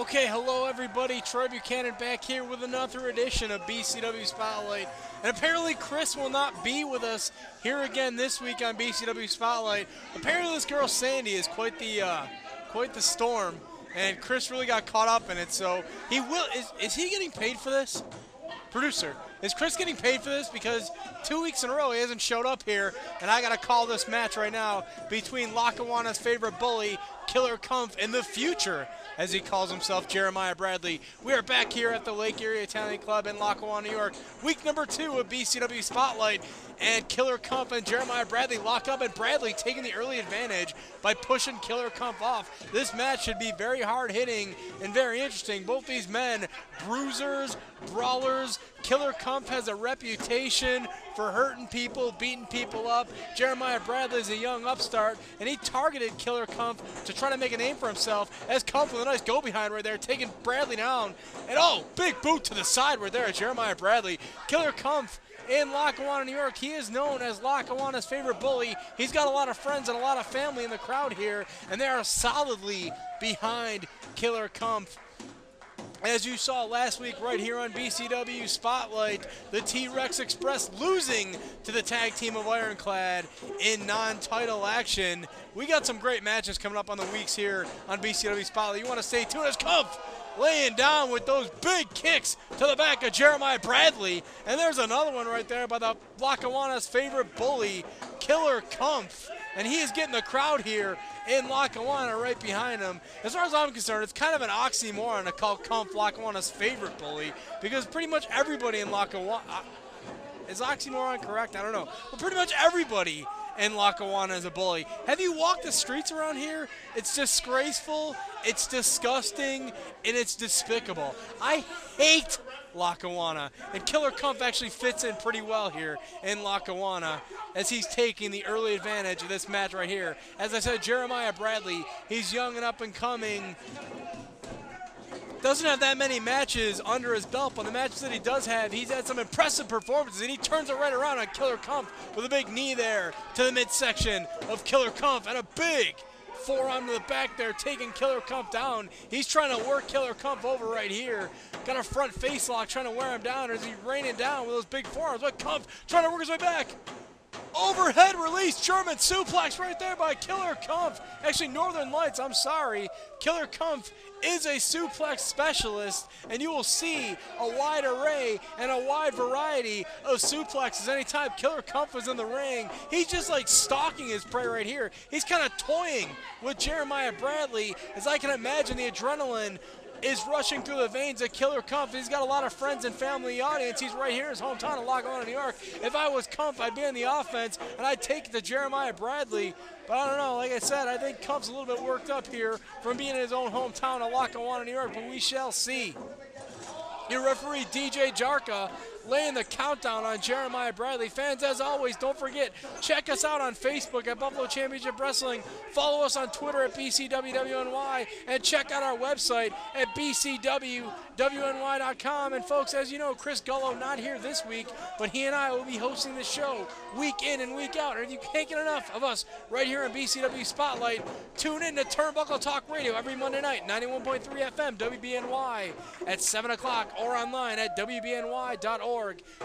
Okay, hello everybody, Troy Buchanan back here with another edition of BCW Spotlight. And apparently Chris will not be with us here again this week on BCW Spotlight. Apparently this girl Sandy is quite the storm, and Chris really got caught up in it, so he will. Is he getting paid for this? Producer, is Chris getting paid for this? Because 2 weeks in a row he hasn't showed up here, and I gotta call this match right now between Lackawanna's favorite bully, Killer Kumpf, and the future, as he calls himself, Jeremiah Bradley. We are back here at the Lake Erie Italian Club in Lackawanna, New York. Week number 2 of BCW Spotlight, and Killer Kumpf and Jeremiah Bradley lock up, and Bradley taking the early advantage by pushing Killer Kumpf off. This match should be very hard-hitting and very interesting. Both these men, bruisers, brawlers. Killer Kumpf has a reputation for hurting people, beating people up. Jeremiah Bradley is a young upstart, and he targeted Killer Kumpf to try to make a name for himself, as Kumpf with a nice go-behind right there, taking Bradley down. And oh, big boot to the side right there, Jeremiah Bradley. Killer Kumpf in Lackawanna, New York. He is known as Lackawanna's favorite bully. He's got a lot of friends and a lot of family in the crowd here, and they are solidly behind Killer Kumpf. As you saw last week right here on BCW Spotlight, the T-Rex Express losing to the tag team of Ironclad in non-title action. We got some great matches coming up on the weeks here on BCW Spotlight. You want to stay tuned as Kumpf laying down with those big kicks to the back of Jeremiah Bradley. And there's another one right there by the Lackawanna's favorite bully, Killer Kumpf. And he is getting the crowd here in Lackawanna right behind him. As far as I'm concerned, it's kind of an oxymoron to call Kumpf Lackawanna's favorite bully, because pretty much everybody in Lackawanna, is oxymoron correct? I don't know. But pretty much everybody in Lackawanna is a bully. Have you walked the streets around here? It's disgraceful, it's disgusting, and it's despicable. I hate Lackawanna, and Killer Kumpf actually fits in pretty well here in Lackawanna, as he's taking the early advantage of this match right here. As I said, Jeremiah Bradley, he's young and up and coming. Doesn't have that many matches under his belt, but the matches that he does have, he's had some impressive performances, and he turns it right around on Killer Kumpf with a big knee there to the midsection of Killer Kumpf, and a big forearm to the back there, taking Killer Kumpf down. He's trying to work Killer Kumpf over right here. Got a front face lock trying to wear him down, or is he raining down with those big forearms? But Kumpf trying to work his way back. Overhead release, German suplex right there by Killer Kumpf. Actually, Northern Lights, I'm sorry. Killer Kumpf is a suplex specialist, and you will see a wide array and a wide variety of suplexes anytime Killer Kumpf was in the ring. He's just like stalking his prey right here. He's kind of toying with Jeremiah Bradley, as I can imagine the adrenaline is rushing through the veins of Killer Kumpf. He's got a lot of friends and family in the audience. He's right here in his hometown of Lackawanna, New York. If I was Kumpf, I'd be in the offense, and I'd take it to Jeremiah Bradley. But I don't know, like I said, I think Kumpf's a little bit worked up here from being in his own hometown of Lackawanna, New York, but we shall see. Your referee, DJ Jarka, laying the countdown on Jeremiah Bradley. Fans, as always, don't forget, check us out on Facebook at Buffalo Championship Wrestling. Follow us on Twitter at BCWWNY, and check out our website at BCWWNY.com. And folks, as you know, Chris Gullo not here this week, but he and I will be hosting the show week in and week out. And if you can't get enough of us right here in BCW Spotlight, tune in to Turnbuckle Talk Radio every Monday night, 91.3 FM, WBNY, at 7 o'clock, or online at WBNY.org.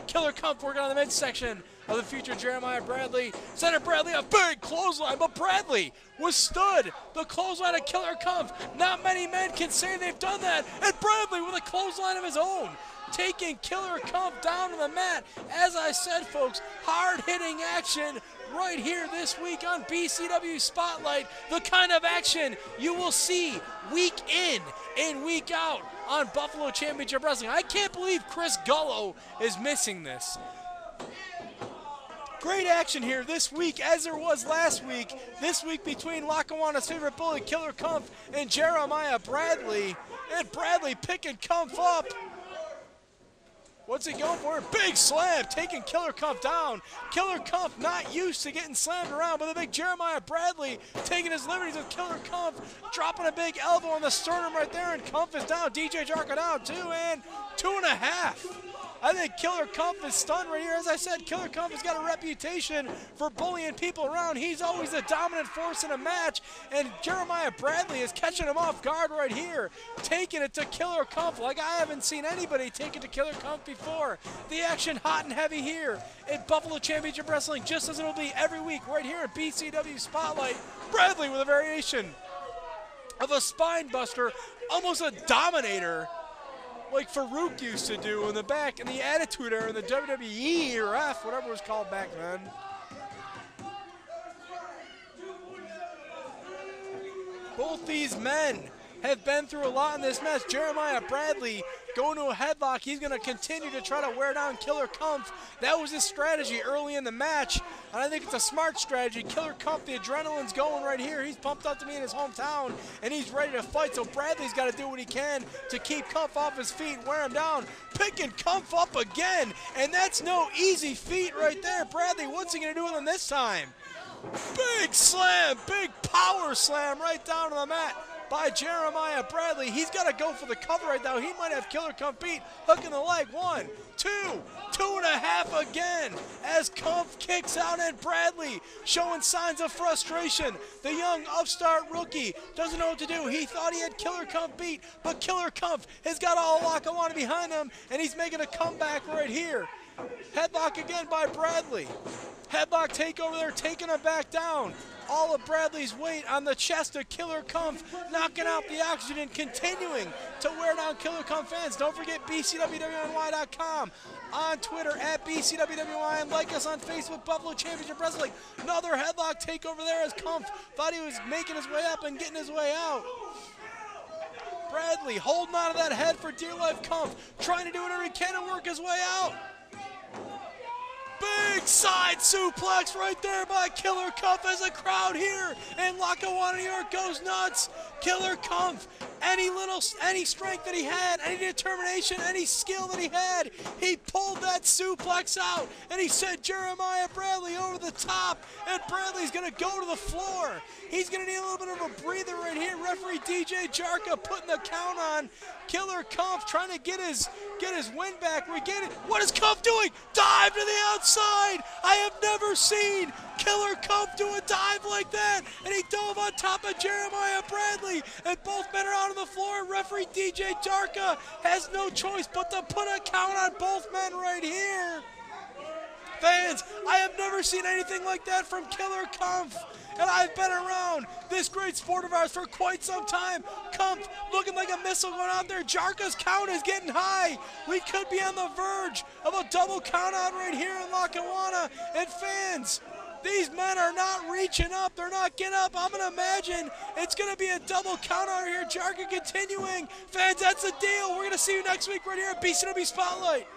Killer Kumpf working on the midsection of the future Jeremiah Bradley. Center Bradley, a big clothesline, but Bradley withstood the clothesline of Killer Kumpf. Not many men can say they've done that, and Bradley with a clothesline of his own, taking Killer Kumpf down to the mat. As I said, folks, hard-hitting action right here this week on BCW Spotlight. The kind of action you will see week in and week out on Buffalo Championship Wrestling. I can't believe Chris Gullo is missing this. Great action here this week, as there was last week. This week between Lackawanna's favorite bully, Killer Kumpf, and Jeremiah Bradley. And Bradley picking Kumpf up. What's he going for? Big slam, taking Killer Kumpf down. Killer Kumpf not used to getting slammed around, but the big Jeremiah Bradley taking his liberties with Killer Kumpf, dropping a big elbow on the sternum right there, and Kumpf is down. DJ Jarka down, 2 and 2.5. I think Killer Kumpf is stunned right here. As I said, Killer Kumpf has got a reputation for bullying people around. He's always the dominant force in a match, and Jeremiah Bradley is catching him off guard right here, taking it to Killer Kumpf like I haven't seen anybody take it to Killer Kumpf before. The action hot and heavy here at Buffalo Championship Wrestling, just as it'll be every week right here at BCW Spotlight. Bradley with a variation of a spine buster, almost a dominator, like Farouk used to do in the back in the Attitude Era in the WWE or F, whatever it was called back then. Both these men have been through a lot in this match. Jeremiah Bradley going to a headlock. He's going to continue to try to wear down Killer Kumpf. That was his strategy early in the match, and I think it's a smart strategy. Killer Kumpf, the adrenaline's going right here. He's pumped up to be in his hometown, and he's ready to fight, so Bradley's got to do what he can to keep Kumpf off his feet, wear him down. Picking Kumpf up again, and that's no easy feat right there. Bradley, what's he going to do with him this time? Big slam, big power slam right down to the mat by Jeremiah Bradley. He's got to go for the cover right now. He might have Killer Kumpf beat. Hook in the leg. 1, 2, 2.5 again as Kumpf kicks out, and Bradley showing signs of frustration. The young upstart rookie doesn't know what to do. He thought he had Killer Kumpf beat, but Killer Kumpf has got all Lackawanna behind him, and he's making a comeback right here. Headlock again by Bradley. Headlock takeover there, taking him back down. All of Bradley's weight on the chest of Killer Kumpf, knocking out the oxygen, continuing to wear down Killer Kumpf fans. Don't forget BCWWNY.com, on Twitter at BCWWY, and like us on Facebook, Buffalo Championship Wrestling. Another headlock takeover there as Kumpf thought he was making his way up and getting his way out. Bradley holding on to that head for dear life. Kumpf trying to do whatever he can to work his way out. Big side suplex right there by Killer Kumpf as the crowd here in Lackawanna, New York goes nuts. Killer Kumpf, any strength that he had, any determination, any skill that he had, he pulled that suplex out, and he sent Jeremiah Bradley over the top, and Bradley's going to go to the floor. He's going to need a little bit of a breather right here. Referee DJ Jarka putting the count on. Killer Kumpf trying to get his win back. What is Kumpf doing? Dive to the outside. I have never seen Killer Kumpf do a dive like that, and he dove on top of Jeremiah Bradley, and both men are out on the floor. Referee DJ Jarka has no choice but to put a count on both men right here. Fans, I have never seen anything like that from Killer Kumpf, and I've been around this great sport of ours for quite some time. Kumpf looking like a missile going out there. Jarka's count is getting high. We could be on the verge of a double count out right here in Lackawanna, and fans, these men are not reaching up. They're not getting up. I'm going to imagine it's going to be a double count out here. Jarka continuing. Fans, that's the deal. We're going to see you next week right here at BCW Spotlight.